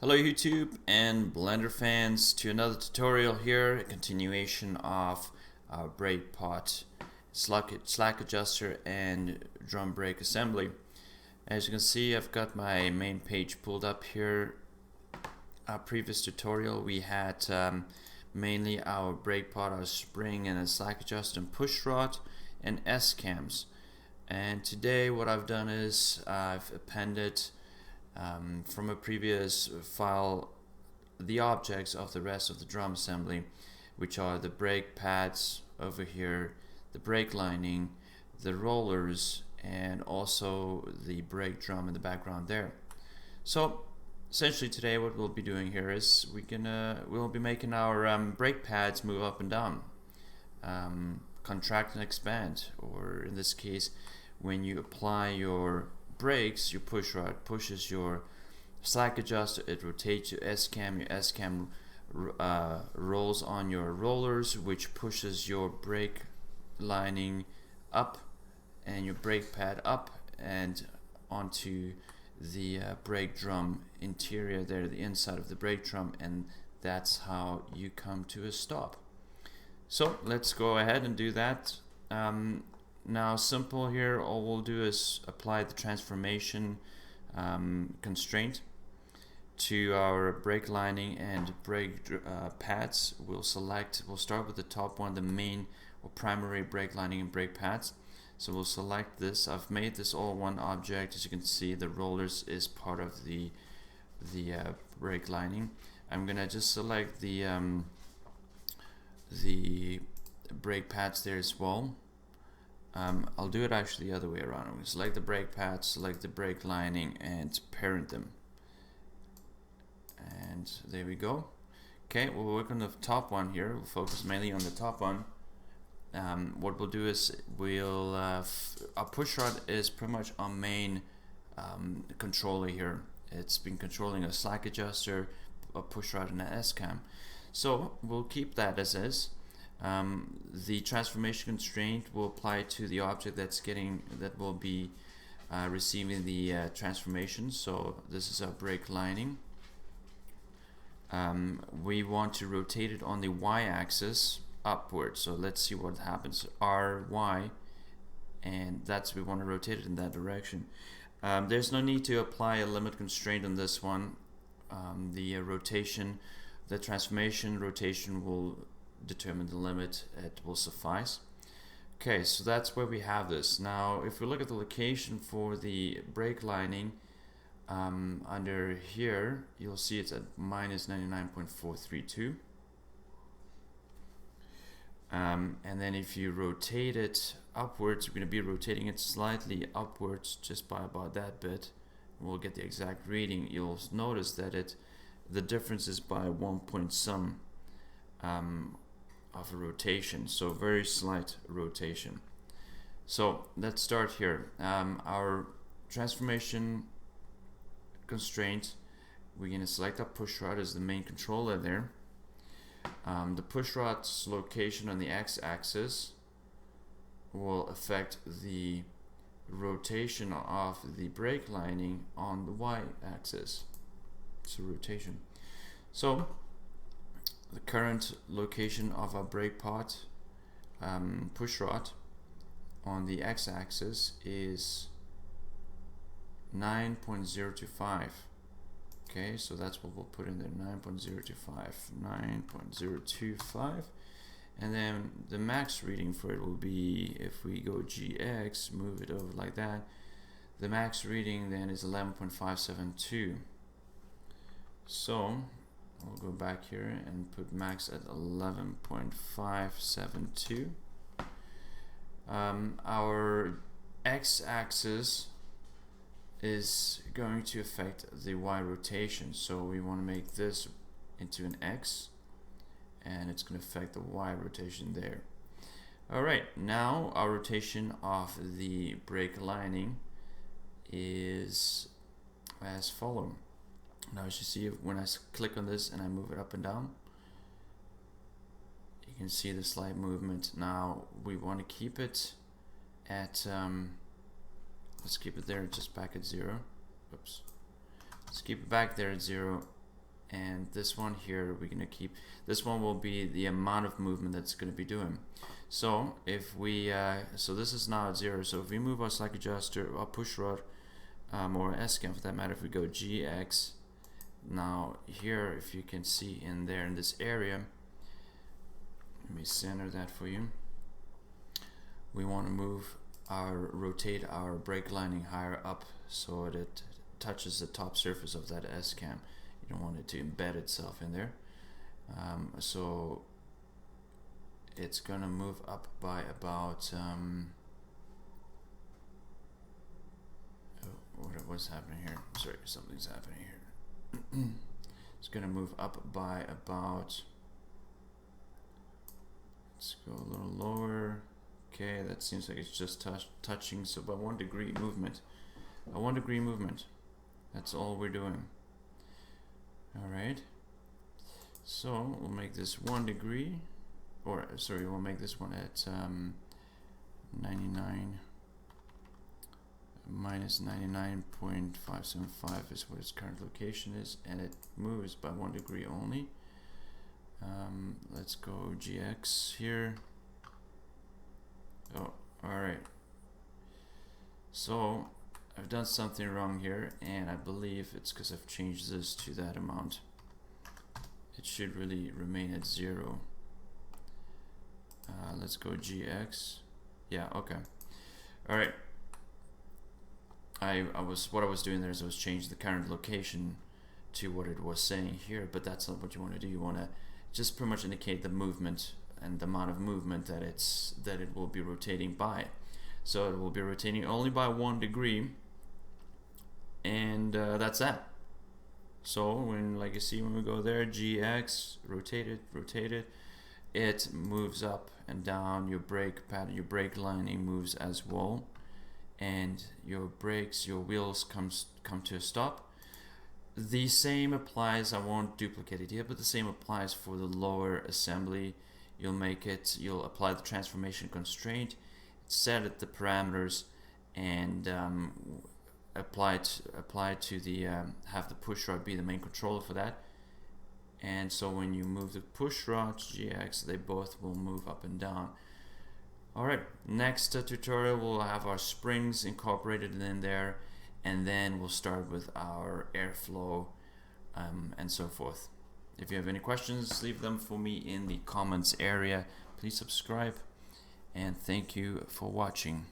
Hello YouTube and Blender fans to another tutorial here, a continuation of our brake pot, slack adjuster and drum brake assembly. As you can see, I've got my main page pulled up here. Our previous tutorial we had mainly our brake pot, our spring and a slack adjuster and push rod and S-cams. And today what I've done is I've appended from a previous file the objects of the rest of the drum assembly, which are the brake pads over here, the brake lining, the rollers, and also the brake drum in the background there. So essentially today what we'll be doing here is we'll be making our brake pads move up and down, contract and expand, or in this case when you apply your brakes, your push rod pushes your slack adjuster, it rotates your S-cam rolls on your rollers, which pushes your brake lining up and your brake pad up and onto the brake drum interior there, the inside of the brake drum, and that's how you come to a stop. So let's go ahead and do that. Now simple here, all we'll do is apply the transformation constraint to our brake lining and brake pads. We'll start with the top one, the main or primary brake lining and brake pads. So we'll select this. I've made this all one object. As you can see, the rollers is part of the brake lining. I'm gonna just select the brake pads there as well. I'll do it actually the other way around. I'm going to select the brake pads, select the brake lining, and parent them. And there we go. Okay, we'll work on the top one here. We'll focus mainly on the top one. What we'll do is our push rod is pretty much our main controller here. It's been controlling a slack adjuster, a push rod, and an S-cam. So we'll keep that as is. The transformation constraint will apply to the object that will be receiving the transformation. So this is our brake lining. We want to rotate it on the y-axis upward. So let's see what happens. RY, and we want to rotate it in that direction. There's no need to apply a limit constraint on this one. The transformation rotation will determine the limit. It will suffice. Okay, so that's where we have this. Now if we look at the location for the brake lining, under here you'll see it's at minus 99.432, and then if you rotate it upwards, you're going to be rotating it slightly upwards just by about that bit. We'll get the exact reading. You'll notice that the difference is by 1 point some of a rotation, so very slight rotation. So let's start here. Our transformation constraint, we're going to select our push rod as the main controller there. The push rod's location on the x-axis will affect the rotation of the brake lining on the y-axis. It's a rotation. So the current location of our brake pot push rod on the x-axis is 9.025. Okay, so that's what we'll put in there, 9.025, and then the max reading for it will be, if we go GX, move it over like that, the max reading then is 11.572. So we'll go back here and put max at 11.572. Our x-axis is going to affect the y rotation, so we want to make this into an x, and it's going to affect the y rotation there. Alright, now our rotation of the brake lining is as follows. Now as you see, when I click on this and I move it up and down, you can see the slight movement. Now we want to keep it at let's keep it there just back at 0. Oops. Let's keep it back there at 0, and this one here we're going to keep. This one will be the amount of movement that's going to be doing. So if we so this is now at 0, so if we move our slack adjuster, our push rod, or S-cam for that matter, if we go GX, now here, if you can see in there in this area, let me center that for you. We want to rotate our brake lining higher up so that it touches the top surface of that S-cam. You don't want it to embed itself in there. So it's gonna move up by about what's happening here? Sorry, something's happening here. It's gonna move up by about, let's go a little lower. Okay, that seems like it's just touching, so by 1 degree movement. A 1 degree movement. That's all we're doing. Alright. So we'll make this 1 degree, or sorry, we'll make this one at 99 minus 99.575 is what its current location is, and it moves by 1 degree only. Let's go GX here. Oh, alright. So I've done something wrong here, and I believe it's because I've changed this to that amount. It should really remain at 0. Let's go GX. Yeah, okay. Alright. What I was doing there is I was changing the current location to what it was saying here, but that's not what you want to do. You want to just pretty much indicate the movement and the amount of movement that it will be rotating by. So it will be rotating only by 1 degree, and that's that. So when, like you see, when we go there, GX, rotate it, it moves up and down. Your brake pattern, your brake lining moves as well, and your brakes, your wheels come to a stop. The same applies, I won't duplicate it here, but the same applies for the lower assembly. You'll apply the transformation constraint, set it the parameters, and apply to the have the push rod be the main controller for that. And so when you move the push rod GX, they both will move up and down. Alright, next tutorial we'll have our springs incorporated in there, and then we'll start with our airflow and so forth. If you have any questions, leave them for me in the comments area. Please subscribe, and thank you for watching.